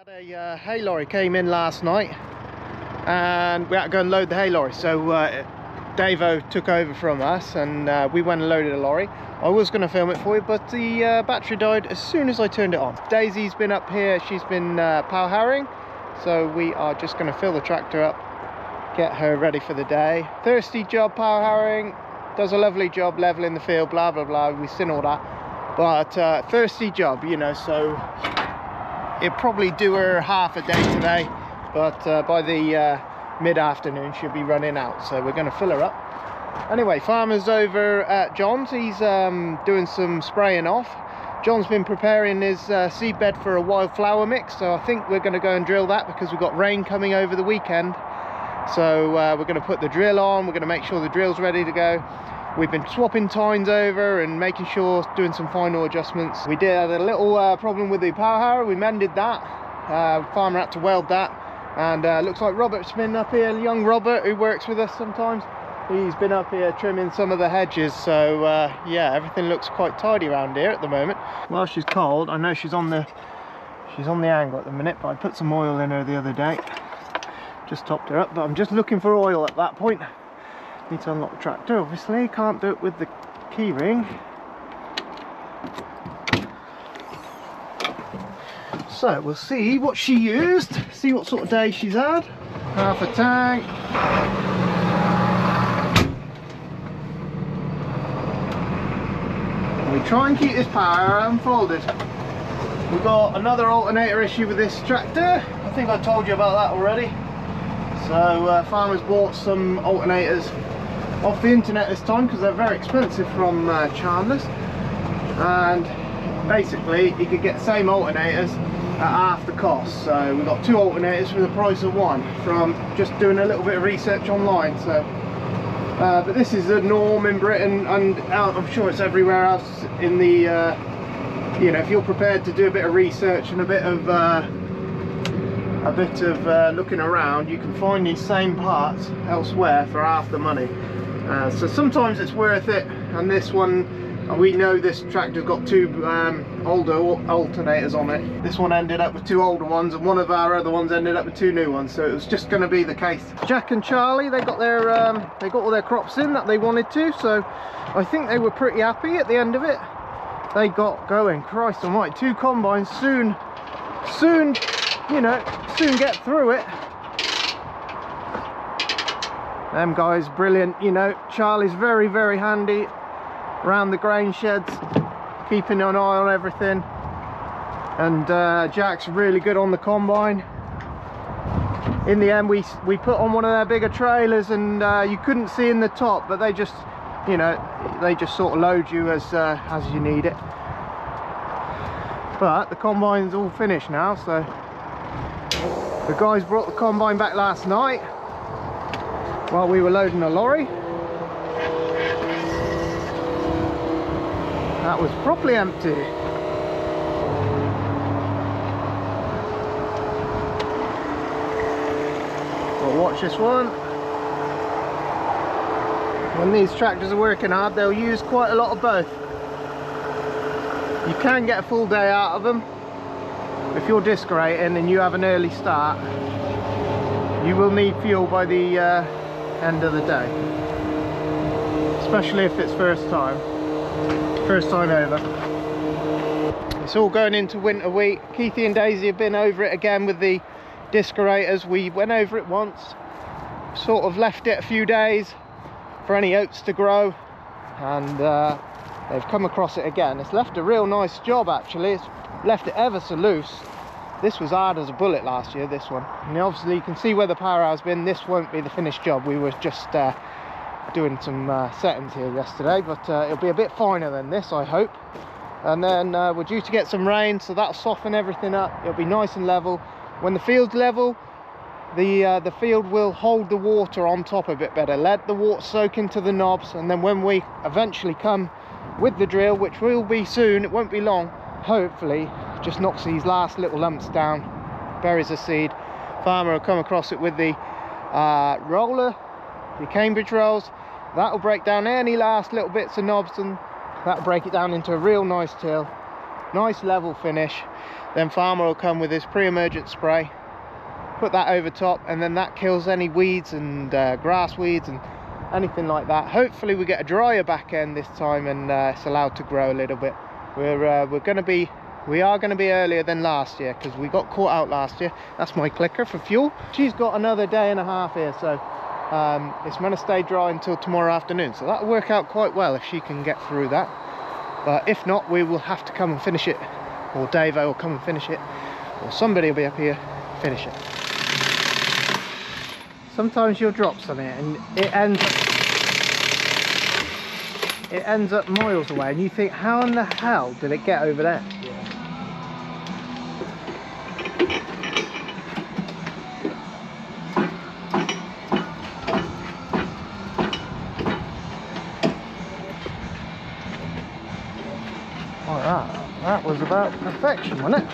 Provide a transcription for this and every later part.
A hay lorry came in last night and we had to go and load the hay lorry, so Davo took over from us and we went and loaded the lorry. I was going to film it for you, but the battery died as soon as I turned it on. Daisy's been up here, she's been power harrowing, so we are just going to fill the tractor up, get her ready for the day. Thirsty job power harrowing, does a lovely job leveling the field, blah blah blah, we've seen all that, but thirsty job, you know, so it'll probably do her half a day today, but by the mid-afternoon she'll be running out, so we're going to fill her up. Anyway, Farmer's over at John's. He's doing some spraying off. John's been preparing his seed bed for a wildflower mix, so I think we're going to go and drill that because we've got rain coming over the weekend. So we're going to put the drill on, we're going to make sure the drill's ready to go. We've been swapping tines over and making sure, doing some final adjustments. We did have a little problem with the power harrow, we mended that. Farmer had to weld that, and looks like Robert's been up here, young Robert who works with us sometimes. He's been up here trimming some of the hedges, so yeah, everything looks quite tidy around here at the moment. Well, she's cold. I know she's on the angle at the minute, but I put some oil in her the other day. Just topped her up, but I'm just looking for oil at that point. Need to unlock the tractor, obviously. Can't do it with the key ring. So we'll see what she used, see what sort of day she's had. Half a tank. We try and keep this power unfolded. We've got another alternator issue with this tractor. I think I told you about that already. So Farmer's bought some alternators off the internet this time because they're very expensive from Chandler's, and basically you could get the same alternators at half the cost. So we've got two alternators for the price of one, from just doing a little bit of research online. So but this is the norm in Britain, and I'm sure it's everywhere else in the you know, if you're prepared to do a bit of research and a bit of looking around, you can find these same parts elsewhere for half the money. So sometimes it's worth it, and this one, we know this tractor's got two older alternators on it. This one ended up with two older ones, and one of our other ones ended up with two new ones, so it was just going to be the case. Jack and Charlie, they got all their crops in that they wanted to, so I think they were pretty happy at the end of it. They got going. Christ almighty, two combines soon you know, soon get through it. Them guys brilliant, you know. Charlie's very handy around the grain sheds, keeping an eye on everything, and Jack's really good on the combine. In the end we put on one of their bigger trailers, and you couldn't see in the top, but they just, you know, they just sort of load you as you need it. But the combine's all finished now, so the guys brought the combine back last night while we were loading the lorry. That was properly empty. But watch this one. When these tractors are working hard, they'll use quite a lot of both. You can get a full day out of them. If you're disc rating and you have an early start, you will need fuel by the end of the day, especially if it's first time over. It's all going into winter wheat. Keithy and Daisy have been over it again with the discorators. We went over it once, sort of left it a few days for any oats to grow, and they've come across it again. It's left a real nice job actually. It's left it ever so loose. This was hard as a bullet last year, this one. And obviously you can see where the power has been. This won't be the finished job. We were just doing some settings here yesterday, but it'll be a bit finer than this, I hope. And then we're due to get some rain, so that'll soften everything up. It'll be nice and level. When the field's level, the field will hold the water on top a bit better. Let the water soak into the knobs, and then when we eventually come with the drill, which will be soon, it won't be long, hopefully just knocks these last little lumps down, buries the seed. Farmer will come across it with the roller, the Cambridge rolls. That'll break down any last little bits of knobs, and that'll break it down into a real nice till. nice level finish. Then farmer will come with his pre-emergent spray, put that over top, and then that kills any weeds and grass weeds and anything like that. Hopefully we get a drier back end this time, and it's allowed to grow a little bit. We are going to be earlier than last year because we got caught out last year. That's my clicker for fuel. She's got another day and a half here, so it's going to stay dry until tomorrow afternoon, so that'll work out quite well if she can get through that. But if not, we will have to come and finish it, or Dave will come and finish it, or somebody will be up here finish it. Sometimes you'll drop something and it ends up miles away, and you think, how in the hell did it get over there? Oh, that was about perfection, wasn't it?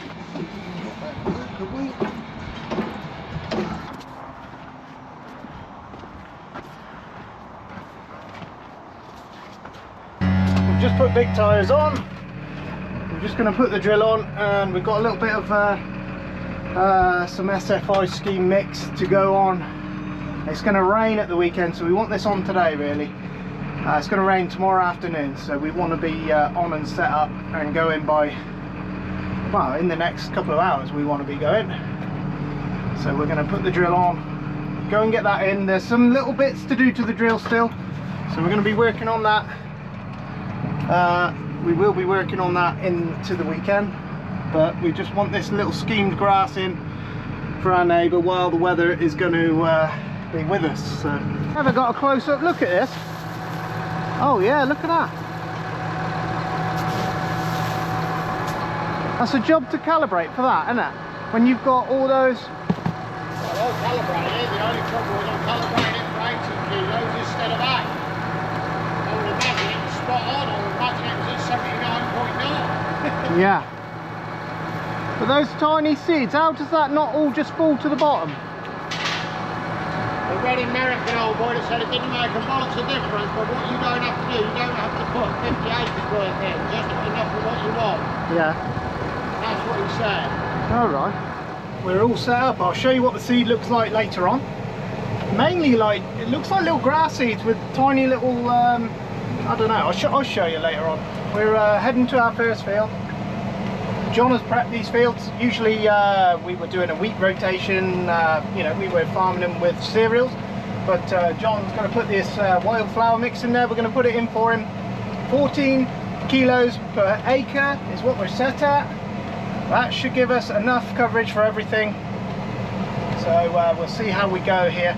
We've just put big tyres on. We're just going to put the drill on, and we've got a little bit of some SFI scheme mix to go on. It's going to rain at the weekend, so we want this on today really. It's going to rain tomorrow afternoon, so we want to be on and set up and going by, well, in the next couple of hours we want to be going. So we're going to put the drill on, go and get that in. There's some little bits to do to the drill still, so we're going to be working on that. We will be working on that into the weekend, but we just want this little schemed grass in for our neighbour while the weather is going to be with us. So, have I got a close-up look at this? Oh yeah, look at that. That's a job to calibrate for that, isn't it? When you've got all those... Well, all calibrated. The only trouble is I'm calibrating it for 18 kilos instead of 8. I would imagine it was spot on. I would imagine it was at 79.9. Yeah. But those tiny seeds, how does that not all just fall to the bottom? The red American old boy that said it didn't make a bollocks of difference, but what you don't have to do, you don't have to put 50 acres worth in, just enough for what you want. Yeah. That's what he said. Alright. We're all set up. I'll show you what the seed looks like later on. Mainly like, it looks like little grass seeds with tiny little, I don't know, I'll show you later on. We're heading to our first field. John has prepped these fields. Usually we were doing a wheat rotation, you know, we were farming them with cereals, but John's going to put this wildflower mix in there. We're going to put it in for him. 14 kilos per acre is what we're set at. That should give us enough coverage for everything, so we'll see how we go here.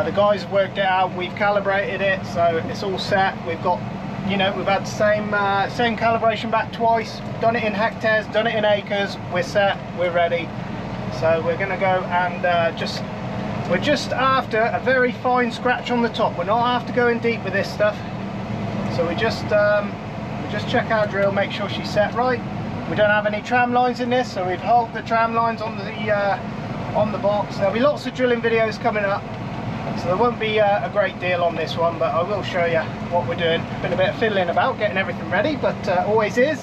The guys have worked it out, we've calibrated it, so it's all set. We've got, you know, we've had the same calibration back twice, done it in hectares, done it in acres. We're set, we're ready. So we're going to go and we're just after a very fine scratch on the top. We're not after going deep with this stuff. So we just check our drill, make sure she's set right. We don't have any tram lines in this, so we've held the tram lines on the box. There'll be lots of drilling videos coming up, so there won't be a great deal on this one, but I will show you what we're doing. Been a bit of fiddling about getting everything ready, but always is.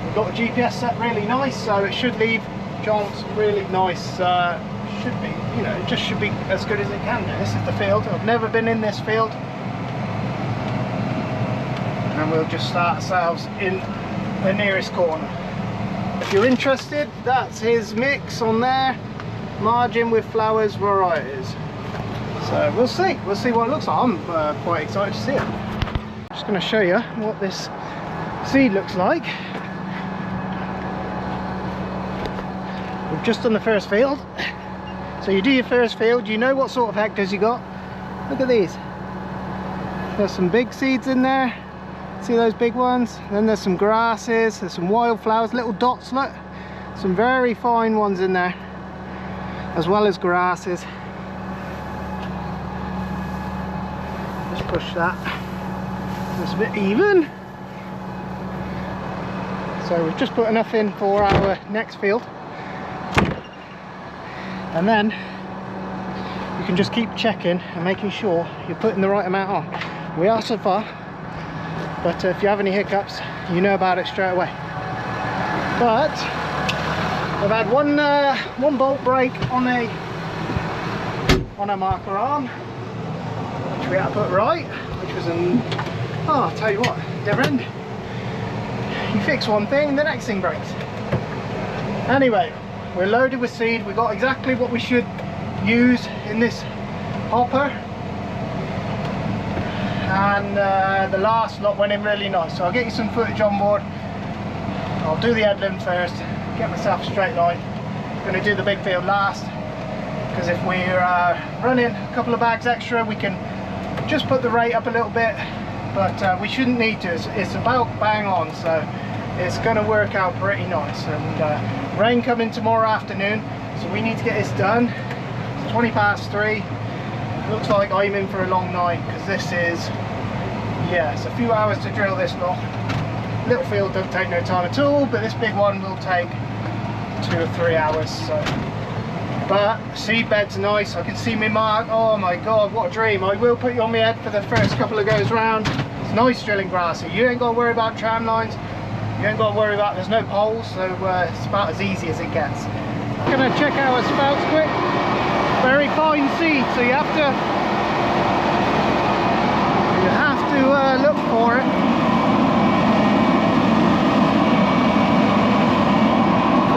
We've got the GPS set really nice, so it should leave John's really nice. Should be, you know, it just should be as good as it can do. This is the field. I've never been in this field, and we'll just start ourselves in the nearest corner. If you're interested, that's his mix on there, margin with flowers varieties. So we'll see what it looks like. I'm quite excited to see it. I'm just going to show you what this seed looks like. We've just done the first field. So you do your first field, you know what sort of hectares you got. Look at these. There's some big seeds in there. See those big ones? Then there's some grasses, there's some wildflowers, little dots, look. Some very fine ones in there, as well as grasses. Just push that. It's a bit even. So we've just put enough in for our next field. And then you can just keep checking and making sure you're putting the right amount on. We are so far. But if you have any hiccups, you know about it straight away. But I've had one bolt break on a marker arm, which we had to put right, which was I'll tell you what, never end. You fix one thing, the next thing breaks. Anyway, we're loaded with seed. We got exactly what we should use in this hopper, and the last lot went in really nice. So I'll get you some footage on board. I'll do the headland first, get myself a straight line. I'm going to do the big field last, because if we're running a couple of bags extra, we can just put the rate up a little bit, but we shouldn't need to. It's about bang on, so it's going to work out pretty nice. And rain coming tomorrow afternoon, so we need to get this done. It's 20 past 3. Looks like I'm in for a long night, because this is, yeah, it's a few hours to drill this lot. Little field don't take no time at all, but this big one will take 2 or 3 hours. So, but seedbed's nice. I can see me mark. Oh my god, what a dream. I will put you on my head for the first couple of goes round. It's nice drilling grassy. You ain't got to worry about tram lines. You ain't got to worry about, there's no poles, so it's about as easy as it gets. I'm gonna check out our spouts quick. Very fine seed, so you have to look for it.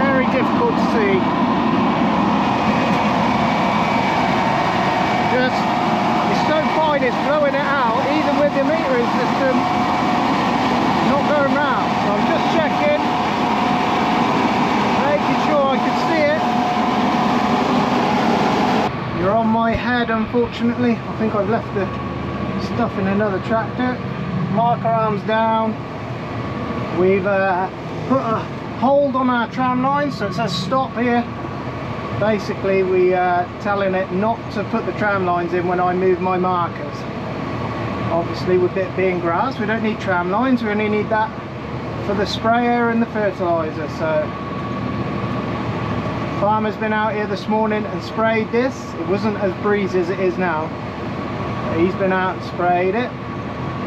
Very difficult to see. It's so fine, it's blowing it out, even with the metering system not going round. So I'm just checking, making sure I can see it. You're on my head, unfortunately. I think I've left the stuff in another tractor. Marker arms down. We've put a hold on our tram line, so it says stop here. Basically, we telling it not to put the tram lines in when I move my markers. Obviously, with it being grass, we don't need tram lines. We only need that for the sprayer and the fertilizer. So farmer's been out here this morning and sprayed this. It wasn't as breezy as it is now. He's been out and sprayed it.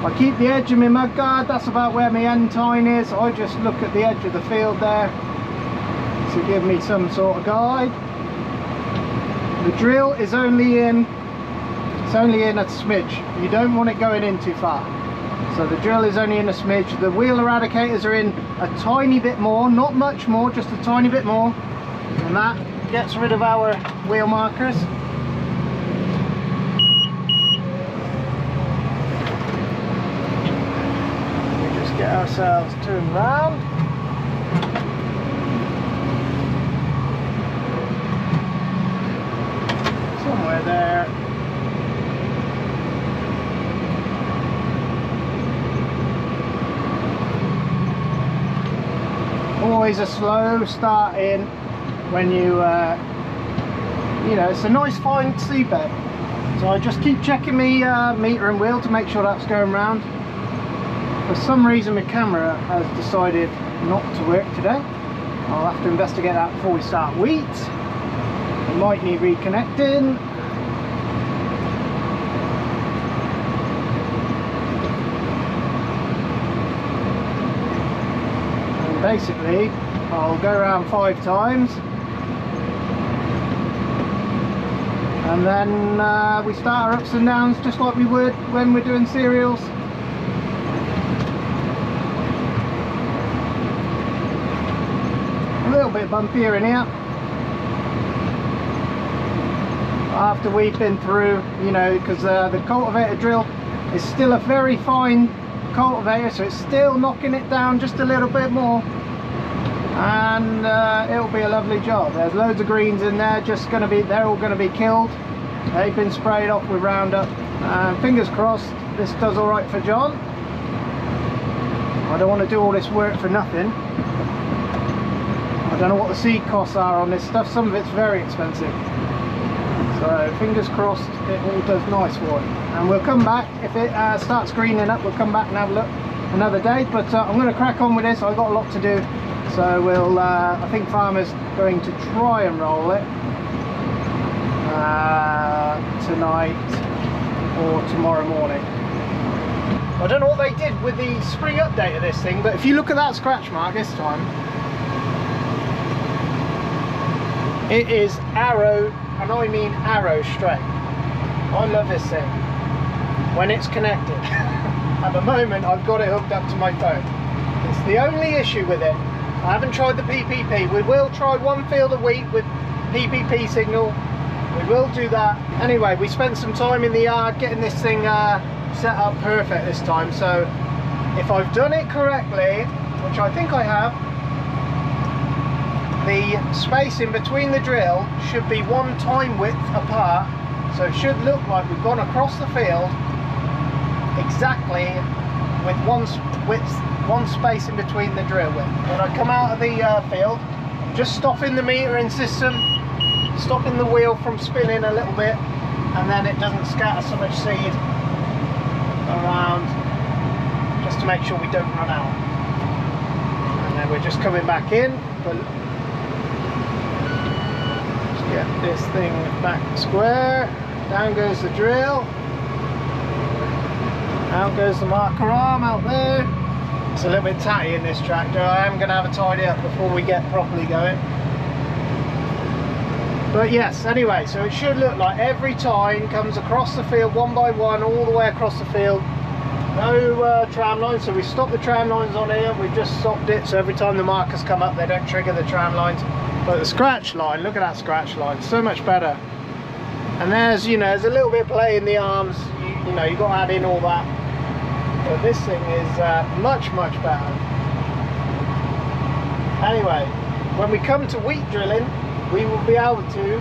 I keep the edge of my mud guard. That's about where my end tine is. I just look at the edge of the field there to give me some sort of guide. The drill is only in, it's only in a smidge. You don't want it going in too far. So the drill is only in a smidge. The wheel eradicators are in a tiny bit more, not much more, just a tiny bit more. And that gets rid of our wheel markers. We just get ourselves turned round. Somewhere there. Always a slow start in when you know, it's a nice fine seedbed. So I just keep checking me meter and wheel to make sure that's going round. For some reason my camera has decided not to work today. I'll have to investigate that before we start wheat. It might need reconnecting. And basically I'll go around 5 times, and then we start our ups and downs just like we would when we're doing cereals. A little bit bumpier in here after we've been through, you know, because the cultivator drill is still a very fine cultivator, so it's still knocking it down just a little bit more, and it'll be a lovely job. There's loads of greens in there, just going to be, they're all going to be killed. They've been sprayed off with Roundup, and fingers crossed this does all right for John. I don't want to do all this work for nothing. I don't know what the seed costs are on this stuff. Some of it's very expensive, so fingers crossed it all does nice for him. And we'll come back if it starts greening up. We'll come back and have a look another day, but I'm going to crack on with this. I've got a lot to do, so we'll I think farmer's going to try and roll it tonight or tomorrow morning. I don't know what they did with the spring update of this thing, but if you look at that scratch mark this time, It is arrow, and I mean arrow straight. I love this thing when it's connected. At the moment I've got it hooked up to my phone. It's the only issue with it. I haven't tried the PPP. We will try one field a week with PPP signal. We will do that. Anyway, we spent some time in the yard getting this thing set up perfect this time. So if I've done it correctly, which I think I have, the space in between the drill should be one time width apart. So it should look like we've gone across the field exactly with one space in between the drill width. When I come out of the field, I'm just stopping the metering system, stopping the wheel from spinning a little bit, and then it doesn't scatter so much seed around, just to make sure we don't run out. And then we're just coming back in, but just get this thing back square. Down goes the drill, out goes the marker arm out there. It's a little bit tatty in this tractor. I am going to have a tidy up before we get properly going. But yes, anyway, so it should look like every tine comes across the field one by one, all the way across the field. No tram lines, so we stopped the tram lines on here, we've just stopped it, so every time the markers come up they don't trigger the tram lines. But the scratch line, look at that scratch line, so much better. And there's, you know, there's a little bit of play in the arms, you know, you've got to add in all that. But this thing is much better. Anyway, when we come to wheat drilling, we will be able to,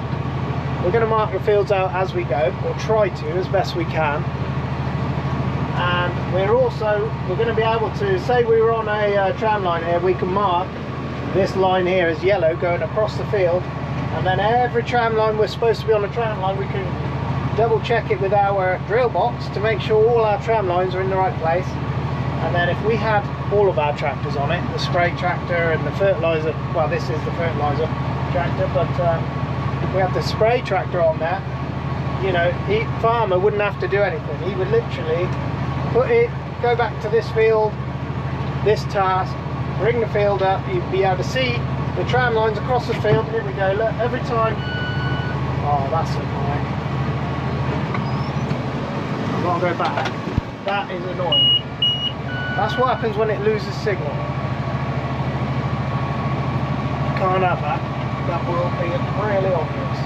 we're going to mark the fields out as we go, or try to as best we can. And we're going to be able to, say we were on a tram line here, we can mark this line here as yellow going across the field. And then every tram line we're supposed to be on a tram line, we can double check it with our drill box to make sure all our tram lines are in the right place. And then if we had all of our tractors on it, the spray tractor and the fertilizer, well, this is the fertilizer tractor, but if we have the spray tractor on there, you know, farmer wouldn't have to do anything. He would literally put it, go back to this field, this task, bring the field up, you'd be able to see the tram lines across the field. Here we go, look, every time. Oh, that's annoying. I've got to go back. That is annoying. That's what happens when it loses signal. Can't have that. That will be really obvious.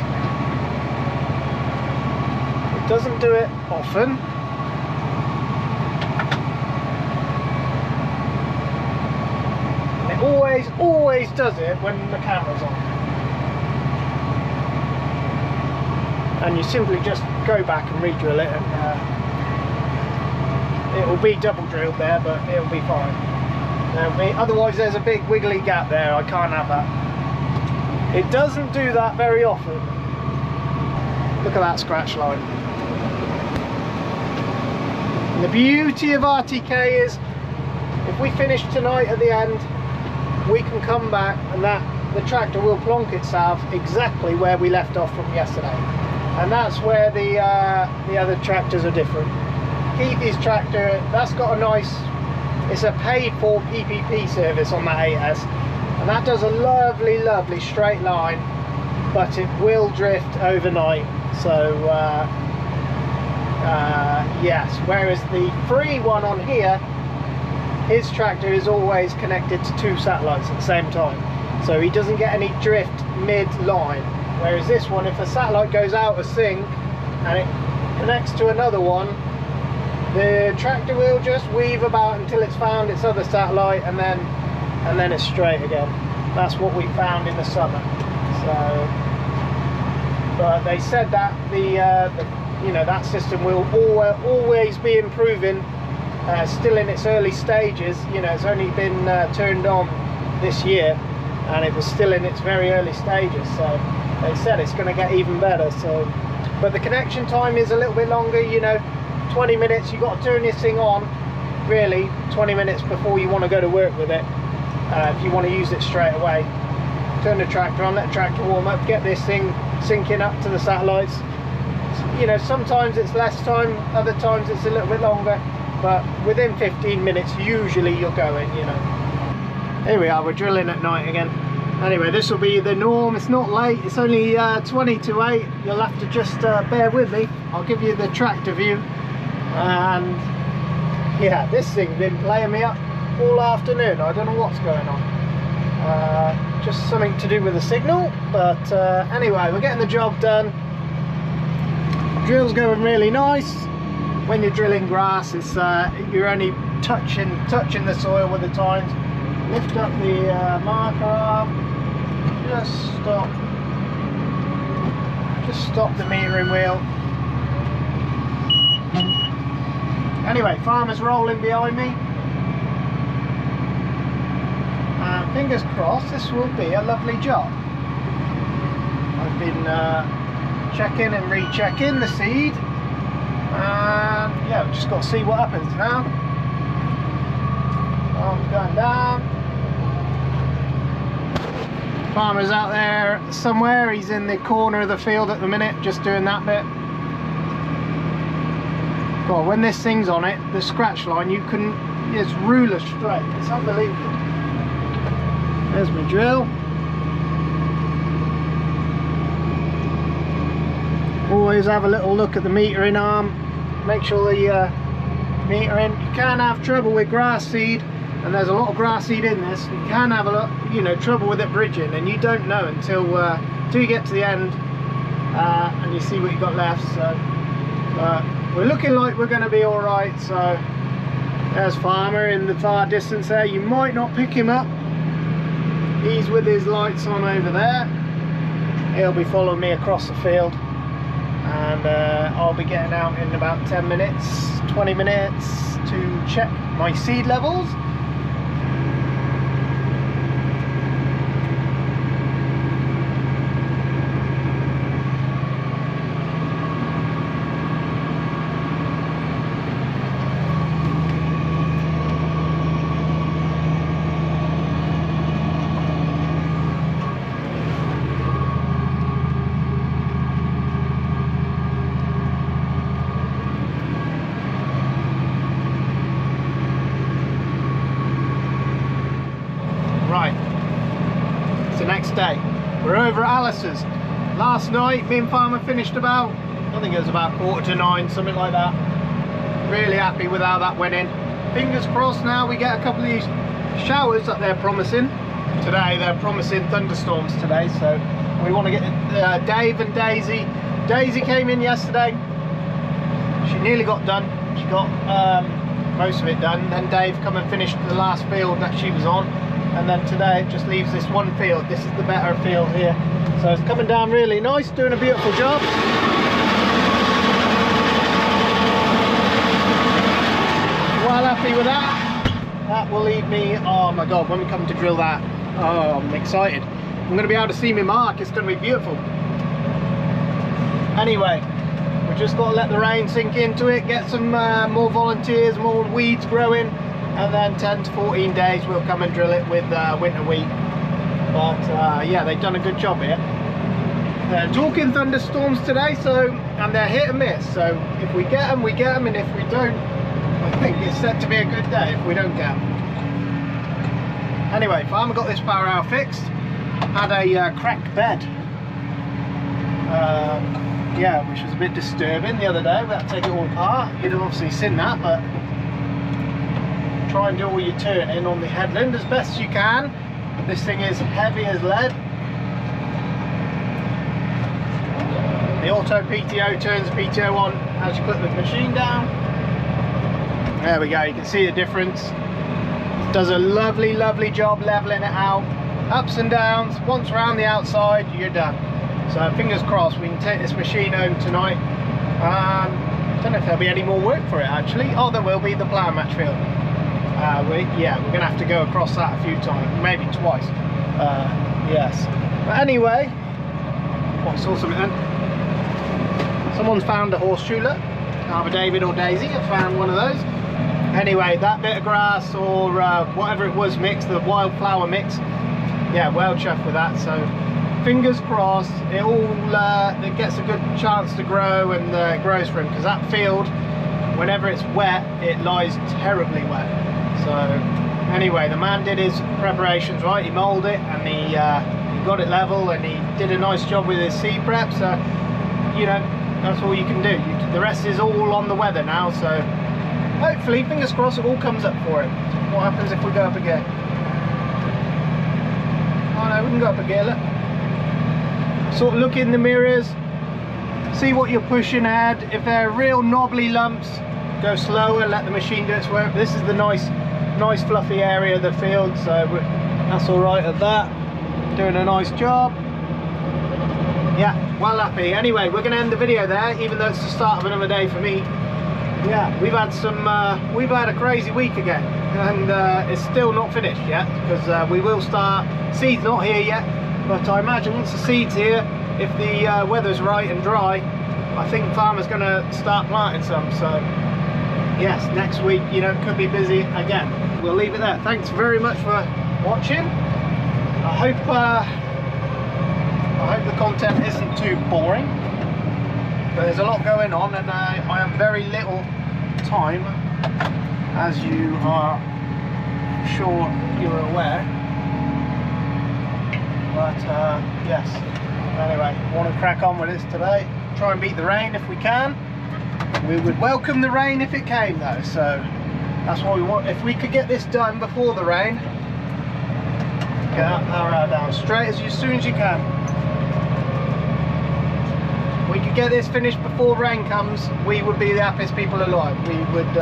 It doesn't do it often. Always does it when the camera's on. And you simply just go back and re-drill it, and it will be double drilled there, but it'll be fine. Otherwise there's a big wiggly gap there, I can't have that. It doesn't do that very often. Look at that scratch line. And the beauty of RTK is, if we finish tonight at the end, we can come back and the tractor will plonk itself exactly where we left off from yesterday. And that's where the other tractors are different. Keithy's tractor, that's got a nice, it's a paid for PPP service on that 8S, and that does a lovely straight line, but it will drift overnight. So yes, whereas the free one on here, his tractor is always connected to two satellites at the same time, so he doesn't get any drift mid-line. Whereas this one, if a satellite goes out of sync and it connects to another one, the tractor will just weave about until it's found its other satellite, and then it's straight again. That's what we found in the summer. So, but they said that you know, that system will always be improving. Still in its early stages, you know, it's only been turned on this year, and it was still in its very early stages. So they said it's going to get even better. So, but the connection time is a little bit longer. You know, 20 minutes. You've got to turn this thing on, really, 20 minutes before you want to go to work with it. If you want to use it straight away, turn the tractor on, let the tractor warm up, get this thing syncing up to the satellites. You know, sometimes it's less time, other times it's a little bit longer. But within 15 minutes usually you're going, you know. Here we are, we're drilling at night again. Anyway, this will be the norm. It's not late, it's only 20 to 8. You'll have to just bear with me. I'll give you the tractor view. And yeah, this thing's been playing me up all afternoon. I don't know what's going on. Just something to do with the signal, but anyway, we're getting the job done. Drill's going really nice. When you're drilling grass, it's you're only touching the soil with the tines. Lift up the marker arm, just stop the metering wheel. Anyway, farmer's rolling behind me. And fingers crossed this will be a lovely job. I've been checking and rechecking the seed, and yeah, we've just got to see what happens now. Arm's going down. Farmer's out there somewhere. He's in the corner of the field at the minute, just doing that bit. Well, when this thing's on it, the scratch line, you can, it's ruler straight. It's unbelievable. There's my drill. Always have a little look at the metering arm. Make sure the metering. You can have trouble with grass seed, and there's a lot of grass seed in this. You can have a lot, you know, trouble with it bridging, and you don't know until you get to the end and you see what you got left. So we're looking like we're going to be all right. So there's Farmer in the far distance there. You might not pick him up. He's with his lights on over there. He'll be following me across the field, and I'll be getting out in about 10 minutes, 20 minutes to check my seed levels. Right, it's the next day. We're over at Alice's. Last night, me and Farmer finished about, I think it was about 8:45, something like that. Really happy with how that went in. Fingers crossed now we get a couple of these showers that they're promising. Today, they're promising thunderstorms today, so we want to get Dave and Daisy. Daisy came in yesterday. She nearly got done. She got most of it done. Then Dave come and finished the last field that she was on. And then today it just leaves this one field. This is the better field here. So it's coming down really nice, doing a beautiful job. Well happy with that. That will leave me, oh my god, when we come to drill that, oh, I'm excited. I'm going to be able to see my mark. It's going to be beautiful. Anyway, we just got to let the rain sink into it, get some more volunteers, more weeds growing, and then 10 to 14 days we'll come and drill it with winter wheat. But yeah, they've done a good job here. They're talking thunderstorms today, so, and they're hit and miss, so if we get them, we get them, and if we don't, I think it's set to be a good day if we don't get them. Anyway, Farmer got this power hour fixed. Had a cracked bed, yeah, which was a bit disturbing the other day. We had to take it all apart. You'd have obviously seen that, but try and do all your turning on the headland as best as you can. This thing is heavy as lead. The auto PTO turns the PTO on as you put the machine down. There we go, you can see the difference. It does a lovely job leveling it out. Ups and downs. Once around the outside, you're done. So fingers crossed we can take this machine home tonight. I don't know if there'll be any more work for it actually. Oh, there will be, the plough match field. Yeah, we're going to have to go across that a few times, maybe twice. Yes. But anyway, what saw something then? Someone's found a horseshoe look. Either David or Daisy have found one of those. Anyway, that bit of grass or whatever it was mixed, the wildflower mix. Yeah, well chuffed with that. So fingers crossed it all it gets a good chance to grow and grows for him, because that field, whenever it's wet, it lies terribly wet. So Anyway, the man did his preparations right. He mowed it and he got it level, and he did a nice job with his seed prep. So, you know, that's all you can do. The rest is all on the weather now. So hopefully, fingers crossed, it all comes up for him. What happens if we go up a gear? Oh no, we can go up a gear, look. Sort of look in the mirrors, see what you're pushing at. If they're real knobbly lumps, go slower, let the machine do its work. This is the nice fluffy area of the field, so that's all right at that. Doing a nice job. Yeah, well happy. Anyway, we're going to end the video there, even though it's the start of another day for me. Yeah, we've had a crazy week again, and it's still not finished yet, because we will start. Seed's not here yet, but I imagine once the seed's here, if the weather's right and dry, I think farmer's going to start planting some. So yes, next week, you know, could be busy again. We'll leave it there. Thanks very much for watching. I hope the content isn't too boring, but there's a lot going on, and I have very little time, as you are sure you're aware. But yes, anyway, want to crack on with this today. Try and beat the rain if we can. We would welcome the rain if it came though, so that's what we want. If we could get this done before the rain, get that power down straight as soon as you can. We could get this finished before rain comes, we would be the happiest people alive. We would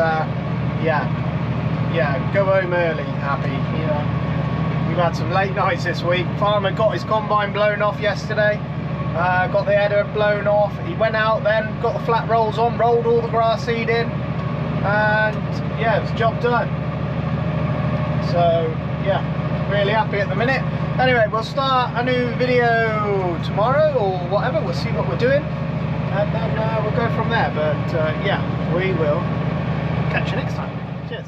yeah, go home early happy, you know. We've had some late nights this week. Farmer got his combine blown off yesterday, got the header blown off. He went out then, got the flat rolls on, rolled all the grass seed in, and yeah, it was job done. So yeah, really happy at the minute. Anyway, we'll start a new video tomorrow or whatever. We'll see what we're doing, and then we'll go from there. But yeah, we will catch you next time. Cheers.